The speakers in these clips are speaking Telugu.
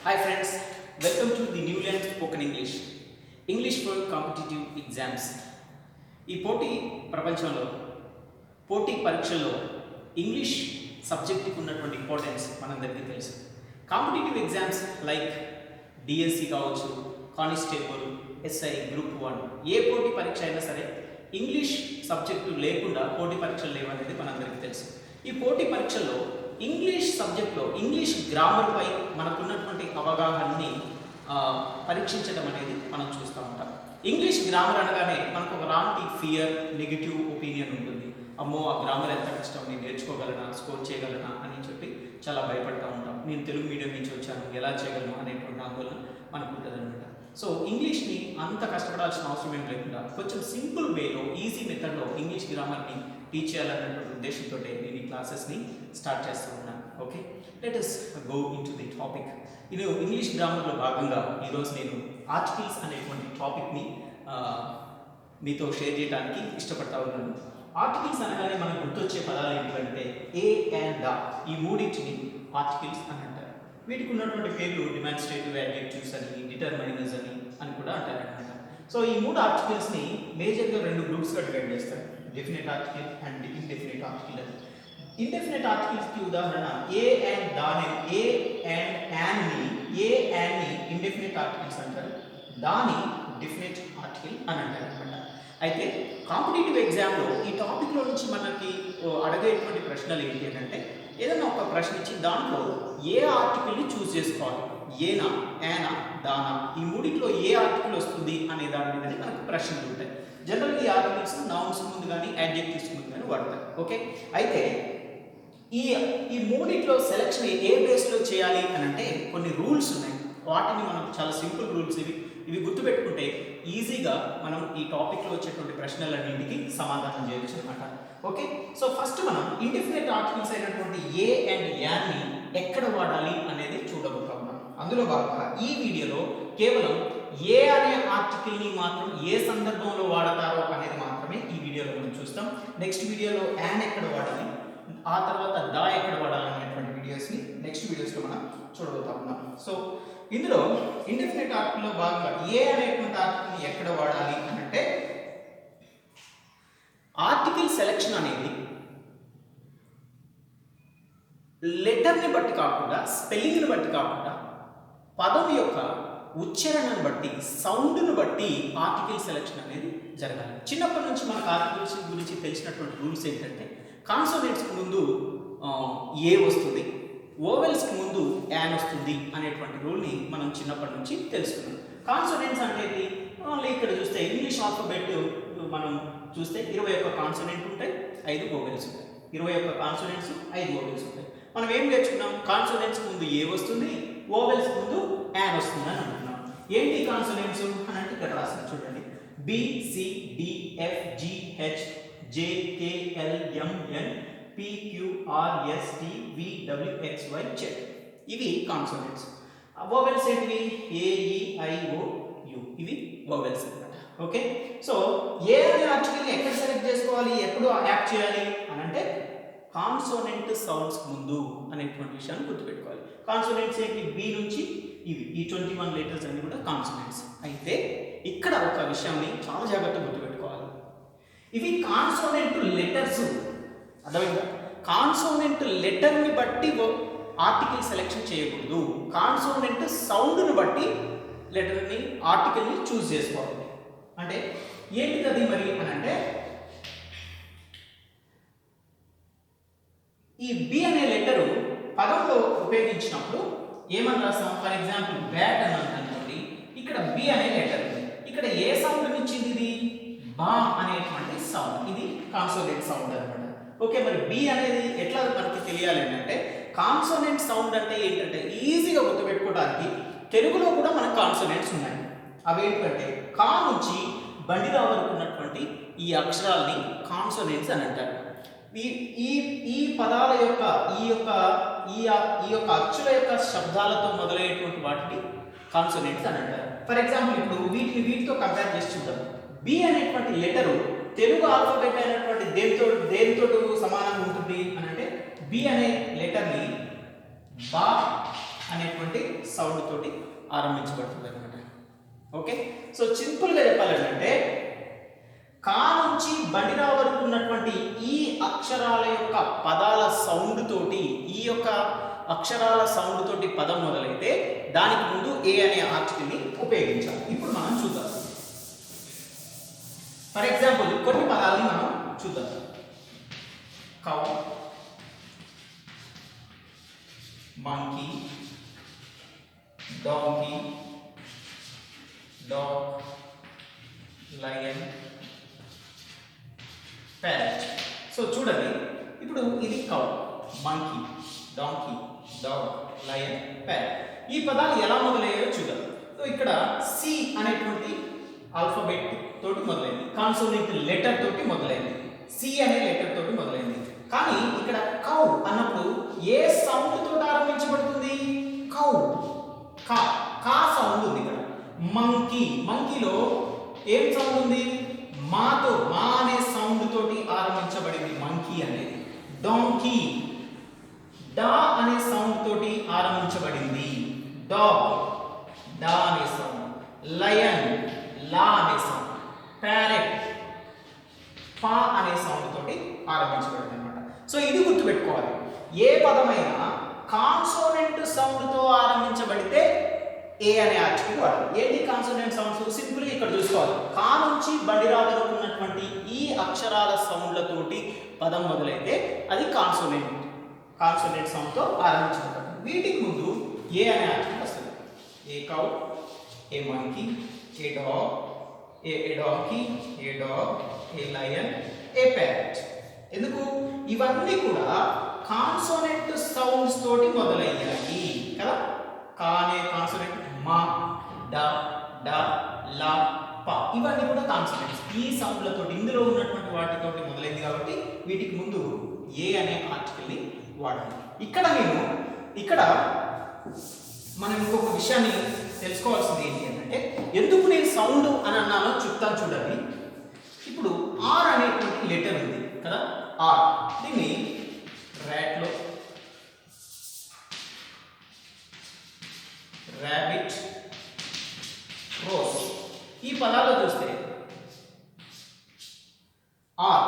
Hi friends, welcome to the Newland Spoken English. English for competitive exams. ఈ పోటీ ప్రపంచంలో పోటీ పరీక్షల్లో ఇంగ్లీష్ సబ్జెక్ట్కి ఉన్నటువంటి ఇంపార్టెన్స్ మనందరికీ తెలుసు. కాంపిటేటివ్ ఎగ్జామ్స్ లైక్ డిఎస్సి కావచ్చు, కానిస్టేబుల్, ఎస్ఐ, గ్రూప్ 1 ఏ పోటీ పరీక్ష అయినా సరే ఇంగ్లీష్ సబ్జెక్టు లేకుండా పోటీ పరీక్షలు లేవనేది మనందరికీ తెలుసు. ఈ పోటీ పరీక్షల్లో ఇంగ్లీష్ సబ్జెక్ట్లో ఇంగ్లీష్ గ్రామర్పై మనకున్నటువంటి అవగాహనని పరీక్షించడం అనేది మనం చూస్తూ ఉంటాం. ఇంగ్లీష్ గ్రామర్ అనగానే మనకు ఒక లాంటి ఫియర్, నెగిటివ్ ఒపీనియన్ ఉంటుంది. అమ్మో, ఆ గ్రామర్ ఎంత కష్టం, నేను నేర్చుకోగలనా, స్కోర్ చేయగలనా అని చెప్పి చాలా భయపడుతూ ఉంటాం. నేను తెలుగు మీడియం నుంచి వచ్చాను, ఎలా చేయగలను అనేటువంటి ఆందోళన మనకు ఉంటుంది అనమాట. సో ఇంగ్లీష్ని అంత కష్టపడాల్సిన అవసరం ఏం లేకుండా కొంచెం సింపుల్ వేలో, ఈజీ మెథడ్లో ఇంగ్లీష్ గ్రామర్ని టీచ్ చేయాలన్నటువంటి ఉద్దేశంతో నేను ఈ క్లాసెస్ని స్టార్ట్ చేస్తూ ఉన్నాను. Okay, let us go into the topic. ఇది ఇంగ్లీష్ గ్రామర్లో భాగంగా ఈరోజు నేను ఆర్టికల్స్ అనేటువంటి టాపిక్ని మీతో షేర్ చేయడానికి ఇష్టపడతా ఉన్నాను. ఆర్టికల్స్ అనగానే మనకు గుర్తొచ్చే పదాలు ఏంటంటే ఏ అండ్ ద, ఈ మూడింటిని ఆర్టికల్స్ అని అంటారు. వీటికి ఉన్నటువంటి పేర్లు డిమాన్స్ట్రేటివ్, యాడ్జెక్టివ్స్ అని, డిటర్మైనర్స్ అని కూడా అంటారు అనమాట. సో ఈ మూడు ఆర్టికల్స్ని మేజర్గా రెండు గ్రూప్స్గా డివైడ్ చేస్తారు, definite article and indefinite article అని. ఇండెఫినెట్ ఆర్టికల్స్కి ఉదాహరణ ఏ అండ్ దాని, ఏ అండ్ యాన్ని, ఏ యాన్ని ఇండెఫినెట్ ఆర్టికల్స్ అంటారు, దాని డెఫినెట్ ఆర్టికల్ అని అంటారు అనమాట. అయితే కాంపిటేటివ్ ఎగ్జామ్లో ఈ టాపిక్లో నుంచి మనకి అడిగేటువంటి ప్రశ్నలు ఏంటి అంటే, ఏదైనా ఒక ప్రశ్న ఇచ్చి దాంట్లో ఏ ఆర్టికల్ని చూస్ చేసుకోవాలి, ఏనా, యానా, దానా, ఈ మూడిట్లో ఏ ఆర్టికల్ వస్తుంది అనే దాని మీద మనకు ప్రశ్నలు ఉంటాయి. జనరల్గా ఈ ఆర్టికల్స్ నౌన్స్ ముందు కానీ యాడ్జెక్టివ్స్ ముందు కానీ వాడతారు. ఓకే, అయితే ఈ మూడిట్లో సెలెక్షన్ ఏ బేస్లో చేయాలి అని అంటే కొన్ని రూల్స్ ఉన్నాయి. వాటిని మనం చాలా సింపుల్ రూల్స్ ఇవి గుర్తుపెట్టుకుంటే ఈజీగా మనం ఈ టాపిక్లో వచ్చేటువంటి ప్రశ్నలన్నింటికి సమాధానం చేయవచ్చు అనమాట. ఓకే, సో ఫస్ట్ మనం ఇండెఫినెట్ ఆర్టికల్స్ అయినటువంటి ఏ అండ్ యాన్ని ఎక్కడ వాడాలి అనేది చూడబోతున్నాం. అందులో భాగంగా ఈ వీడియోలో కేవలం ఏ అనే ఆర్టికల్ని మాత్రం ఏ సందర్భంలో వాడతారో అనేది మాత్రమే ఈ వీడియోలో మనం చూస్తాం. నెక్స్ట్ వీడియోలో యాన్ ఎక్కడ వాడాలి, ఆ తర్వాత దా ఎక్కడ వాడాలి అనేటువంటి వీడియోస్ని నెక్స్ట్ వీడియోస్లో మనం చూడబోతా ఉన్నాం. సో ఇందులో ఇండెఫినెట్ ఆర్టికల్లో భాగంగా ఏ అనేటువంటి ఆర్టికల్ని ఎక్కడ వాడాలి అని అంటే, ఆర్టికల్ సెలెక్షన్ అనేది లెటర్ని బట్టి కాకుండా, స్పెల్లింగ్ని బట్టి కాకుండా, పదం యొక్క ఉచ్చారణను బట్టి, సౌండ్ను బట్టి ఆర్టికల్ సెలెక్షన్ అనేది జరగాలి. చిన్నప్పటి నుంచి మనకు ఆర్టికల్స్ గురించి తెలిసినటువంటి రూల్స్ ఏంటంటే, కాన్సోనెంట్స్కి ముందు ఏ వస్తుంది, ఓవెల్స్కి ముందు యాన్ వస్తుంది అనేటువంటి రూల్ని మనం చిన్నప్పటి నుంచి తెలుసుకున్నాం. కాన్సోనెంట్స్ అనేది ఇక్కడ చూస్తే ఇంగ్లీష్ ఆల్ఫాబెట్ మనం చూస్తే 21 కాన్సోనెంట్ ఉంటాయి, 5 ఓవెల్స్ ఉంటాయి. 21 కాన్సోనెంట్స్, 5 ఓవెల్స్ ఉంటాయి. మనం ఏం నేర్చుకున్నాం, కాన్సోనెంట్స్ ముందు ఏ వస్తుంది, ఓవెల్స్ ముందు యాన్ వస్తుంది అని అనుకున్నాం. ఏంటి కాన్సోనెంట్స్ అని అంటే ఇక్కడ రాసిన చూడండి, B, C, D, F, G, H, J, K, L, M, N, P, Q, R, S, T, V, W, X, Y, Z. ఇవి కాన్సోనెంట్స్. వోవెల్స్ ఏంటివి, A, E, I, O, U, ఇవి వోవెల్స్ అన్నమాట. ఓకే, సో ఏ అనే ఆర్టికల్ని ఎక్కడ సెలెక్ట్ చేసుకోవాలి, ఎప్పుడు యాక్ట్ చేయాలి అని అంటే కాన్సోనెంట్ సౌండ్స్ ముందు అనేటువంటి విషయాన్ని గుర్తుపెట్టుకోవాలి. కాన్సోనెంట్స్ ఏంటి, బి నుంచి ఇవి, ఈ 21 లెటర్స్ అన్ని కూడా కాన్సోనెంట్స్. అయితే ఇక్కడ ఒక విషయాన్ని చాలా జాగ్రత్తగా గుర్తుపెట్టుకోవాలి, ఇవి కాన్సోనెంట్ లెటర్స్. అర్థమైందా, కాన్సోనెంట్ లెటర్ని బట్టి ఆర్టికల్ సెలెక్షన్ చేయకూడదు, కాన్సోనెంట్ సౌండ్ని బట్టి లెటర్ని, ఆర్టికల్ని చూస్ చేసుకోవాలి. అంటే ఏంటిది అది మరి అని అంటే, ఈ బి అనే లెటరు పదంలో ఉపయోగించినప్పుడు ఏమని రాస్తాం, ఫర్ ఎగ్జాంపుల్ బ్యాట్ అని అనుకోండి, ఇక్కడ బి అనే లెటర్, ఇక్కడ ఏ సౌండ్ ఇచ్చింది, ఇది బా అనేటువంటి సౌండ్, ఇది కాన్సోనెంట్ సౌండ్ అనమాట. ఓకే, మరి బి అనేది ఎట్లా మనకి తెలియాలి అంటే, కాన్సోనెంట్ సౌండ్ అంటే ఏంటంటే ఈజీగా గుర్తుపెట్టుకోవడానికి తెలుగులో కూడా మనకు కాన్సోనెంట్స్ ఉన్నాయి. అవి ఏంటంటే కా నుంచి బండిరా వరకు ఉన్నటువంటి ఈ అక్షరాల్ని కాన్సోనెంట్స్ అని అంటారు. ఈ పదాల యొక్క ఈ యొక్క అచ్చుల యొక్క శబ్దాలతో మొదలయ్యేటువంటి వాటిని కాన్సోనెంట్స్ అని అంటారు. ఫర్ ఎగ్జాంపుల్ ఇప్పుడు వీటితో కంపేర్ చేసి చూద్దాం. బి అనేటువంటి లెటరు తెలుగు ఆల్ఫాబెట్ అయినటువంటి దేనితో సమానంగా ఉంటుంది అని అంటే, బి అనే లెటర్ని బా, అనేటువంటి సౌండ్ తోటి ఆరంభించబడుతుంది అనమాట. ఓకే, సో సింపుల్గా చెప్పాలంటే కా నుంచి బండిరా వరకు ఉన్నటువంటి ఈ అక్షరాల యొక్క పదాల సౌండ్ తోటి, ఈ యొక్క అక్షరాల సౌండ్ తోటి పదం మొదలైతే దానికి ముందు ఏ అనే ఆర్టికల్ని ఉపయోగించాలి. ఇప్పుడు మనం చూద్దాం. ఫర్ ఎగ్జాంపుల్ కొన్ని పదాలని మనం చూద్దాం. Cow, monkey, donkey, dog, lion, parrot. So చూడండి, ఇప్పుడు ఇది cow, monkey, donkey, dog, lion, parrot. ఈ పదాలు ఎలా మొదలయ్యాయో చూద్దాం. సో ఇక్కడ సి అనేటువంటి ఆల్ఫాబెట్ తోటి మొదలైంది, కాన్సోనెంట్ లెటర్ తోటి మొదలైంది, సి అనే లెటర్ తోటి మొదలైంది. కానీ ఇక్కడ కౌ అన్నప్పుడు ఏ సౌండ్ తోటి ఆరంభించబడుతుంది? కౌ, కా, కా సౌండ్ ఉంది ఇక్కడ. మంకీ, మంకీలో ఏం సౌండ్ ఉంది? మాతో, మా అనే సౌండ్ తోటి ఆరంభించబడింది మంకీ అనేది. డాంకీ, డా అనే సౌండ్ తోటి ఆరంభించబడింది. డాగ్, డా అనే సౌండ్. లయన్, లా అనే సౌండ్. ప్యారెట్, పా అనే సౌండ్ తోటి ఆరంభించబడింది అనమాట. సో ఇది గుర్తుపెట్టుకోవాలి. ఏ పదమైనా కాన్సోనెంట్ సౌండ్ తో ఆరంభించబడితే ఏ అనే ఆర్టికల్ వాడాలి. ఏంటి కాన్సోనెంట్ సౌండ్స్? సింపుల్ గా ఇక్కడ చూసుకోవాలి. కా నుంచి బండిరా వరకు ఉన్నటువంటి ఈ అక్షరాల సౌండ్లతోటి పదం మొదలైతే అది కాన్సోనెంట్, కాన్సోనెంట్ సౌండ్ తో ఆరంభించబడుతుంది. వీటికి ముందు ఏ అనే ఆర్టికల్ వస్తుంది. ఏ కౌ, ఏ మంకీ, ఏ డాగ్, ఏ డాంకీ, ఏ డాగ్, ఏ లయన్, ఏ ప్యారెట్. ఎందుకు? ఇవన్నీ కూడా కాన్సోనెంట్ సౌండ్స్ తోటి మొదలయ్యాయి కదా. కా అనే కాన్సోనెంట్, మా, డ, డ, లా, ప, ఇవన్నీ కూడా కాన్సోనెంట్స్. ఈ సౌండ్లతోటి, ఇందులో ఉన్నటువంటి వాటితోటి మొదలైంది కాబట్టి వీటికి ముందు ఏ అనే ఆర్టికల్ ని వాడాలి. ఇక్కడ మనం ఇంకొక విషయాన్ని తెలుసుకోవాల్సింది ఏంటి అంటే, ఎందుకు నేను సౌండ్ అని అన్నానో చెప్తాను చూడండి. ఇప్పుడు ఆర్ అనేటువంటి లెటర్ ఉంది కదా, ఆర్. దీన్ని ర్యాట్లో, ర్యాబిట్, రోజ్, ఈ పదాల్లో చూస్తే ఆర్,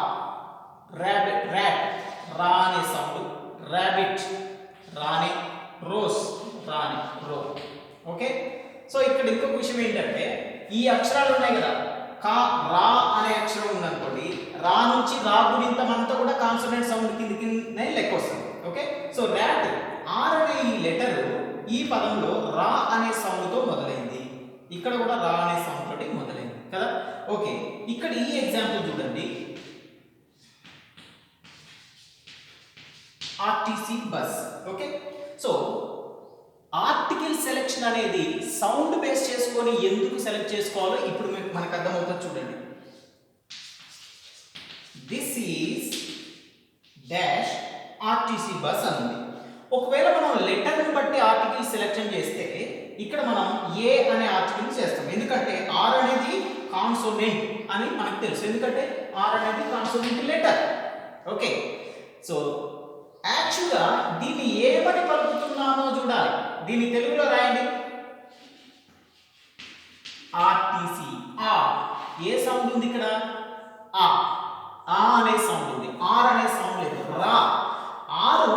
ర్యాబిట్, ర్యాట్, రా అనే సౌండ్, ర్యాబిట్, రానే, రోజ్, రాని, రో. ఓకే, సో ఇక్కడ ఇంకొక విషయం ఏంటంటే, ఈ అక్షరాలు ఉన్నాయి కదా, కా, రా అనే అక్షరం ఉందనుకోండి, రా నుంచి రా గుణింతమంతా కూడా కాన్సోనెంట్ సౌండ్ కిందకి లెక్క వస్తుంది. ఓకే, సో ర్యాట్, ఆర్ అనే ఈ లెటర్ ఈ పదంలో రా అనే సౌండ్ తో మొదలైంది, ఇక్కడ కూడా రా అనే సౌండ్ తోటి మొదలైంది కదా. ఓకే, ఇక్కడ ఈ ఎగ్జాంపుల్ చూడండి. RTC bus. Okay, so article selection అనేది సౌండ్ బేస్ చేసుకొని ఎందుకు సెలెక్ట్ చేసుకోవాలో ఇప్పుడు మనకు అర్థమవుతుంది చూడండి. This is dash RTC bus అని. ఒకవేళ మనం లెటర్ని బట్టి ఆర్టికల్ సెలెక్షన్ చేస్తే ఇక్కడ మనం ఏ అనే ఆర్టికల్ చేస్తాం. ఎందుకంటే ఆర్ అనేది కాన్సోనెంట్ అని మనకు తెలుసు, ఎందుకంటే ఆర్ అనేది కాన్సోనెంట్ లెటర్. ఓకే, సో యాక్చువల్గా దీన్ని ఏమని పలుకుతున్నామో చూడాలి. దీన్ని తెలుగులో రాయండి. ఆర్టీసీ, ఆ, ఏ సౌండ్ ఉంది ఇక్కడ? ఆ, ఆ అనే సౌండ్ ఉంది, ఆర్ అనే సౌండ్ లేదు. రా, ఆరు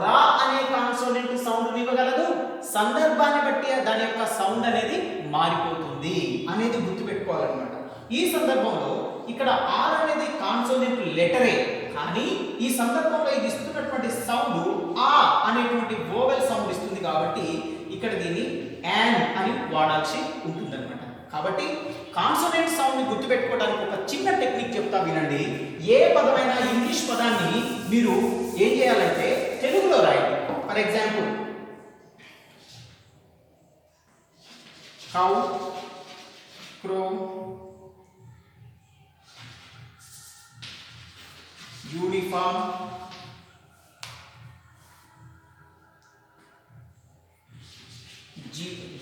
రా అనే కాన్సోనెంట్ సౌండ్ ఇవ్వగలదు, సందర్భాన్ని బట్టి దాని యొక్క సౌండ్ అనేది మారిపోతుంది అనేది గుర్తుపెట్టుకోవాలన్నమాట. ఈ సందర్భంలో ఇక్కడ ఆర్ అనేది కాన్సోనెంట్ లెటరే, కానీ ఈ సందర్భంలో ఇది ఇస్తున్నటువంటి సౌండ్ ఆ అనేటువంటి వోవెల్ సౌండ్ ఇస్తుంది కాబట్టి ఇక్కడ దీన్ని యాన్ అని వాడాల్సి ఉంటుందన్నమాట. కాబట్టి కాన్సోనెంట్ సౌండ్ ని గుర్తుపెట్టుకోవడానికి ఒక చిన్న టెక్నిక్ చెప్తా వినండి. ఏ పదమైనా ఇంగ్లీష్ పదాన్ని మీరు ఏం చేయాలంటే తెలుగులో రాయండి. For example cow, crow, uniform,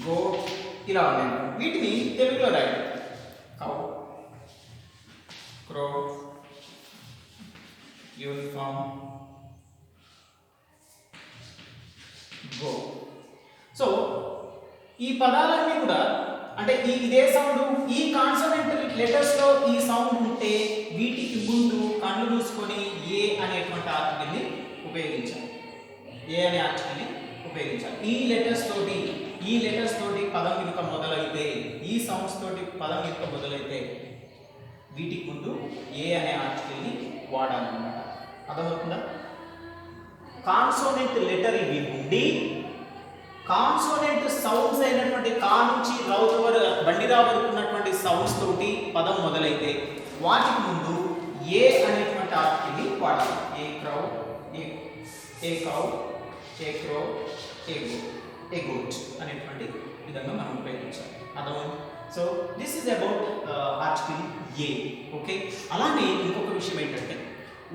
goat, ఇలా ఉన్నాయి. వీటిని తెలుగులో రాయండి. Cow, crow, uniform, go. So ఈ పదాలన్నీ కూడా అంటే ఇదే సౌండ్, ఈ కాన్సోనెంట్ లెటర్స్ లో ఈ సౌండ్ ఉంటే వీటికి ముందు కళ్ళు మూసుకొని ఏ అనేటువంటి ఆర్టికల్ ని ఉపయోగించాలి. ఏ అనే ఆర్టికల్ ని ఉపయోగించాలి. ఈ లెటర్స్ తోటి పదం కనుక మొదలైతే, ఈ సౌండ్స్ తోటి పదం కనుక మొదలైతే వీటికి ముందు ఏ అనే ఆర్టికల్ ని వాడాలన్నమాట. అర్థమవుతుందా? కాన్సోనెంట్ లెటర్ ఇవి ఉండి కాన్సోనెంట్ సౌండ్స్ అయినటువంటి కా నుంచి రౌత్ వరకు బండిరా వరకు ఉన్నటువంటి సౌండ్స్ తోటి పదం మొదలైతే వాటికి ముందు ఏ అనేటువంటి ఆర్టికల్ ని వాడాలి. ఏ క్రౌ, ఏ కౌ, ఏ క్రో, ఏ గోట్ అనేటువంటి విధంగా మనం ఉపయోగించాలి. అర్థమైంది? So this is about article a. Okay, అలానే ఇంకొక విషయం ఏంటంటే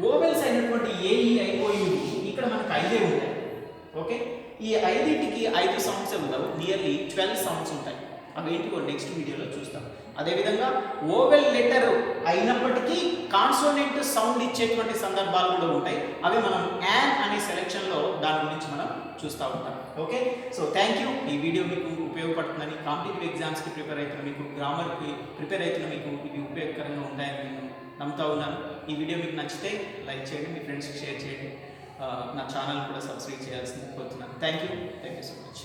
ఓవెల్స్ అయినటువంటి ఏఈ ఐఓయు ఇక్కడ మనకు 5 ఉంటాయి. ఓకే, ఈ 5టికి 5 సౌండ్స్ ఉండవు, నియర్లీ 12 సౌండ్స్ ఉంటాయి. అవి ఏంటికో నెక్స్ట్ వీడియోలో చూస్తాం. అదేవిధంగా ఓవెల్ లెటర్ అయినప్పటికీ కాన్సోనెంట్ సౌండ్ ఇచ్చేటువంటి సందర్భాలు కూడా ఉంటాయి. అవి మనం యాన్ అనే సెలెక్షన్లో దాని గురించి మనం చూస్తూ ఉంటాం. Okay, so thank you. ఈ వీడియో మీకు ఉపయోగపడుతుందని, కాంపిటేటివ్ ఎగ్జామ్స్కి ప్రిపేర్ అవుతున్న మీకు, గ్రామర్కి ప్రిపేర్ అవుతున్న మీకు ఇవి ఉపయోగకరంగా ఉంటాయని నేను నమ్ముతా ఉన్నాను. ఈ వీడియో మీకు నచ్చితే లైక్ చేయండి, మీ ఫ్రెండ్స్కి షేర్ చేయండి, నా ఛానల్ కూడా సబ్స్క్రైబ్ చేయాల్సింది కోరుతున్నాను. Thank you so much.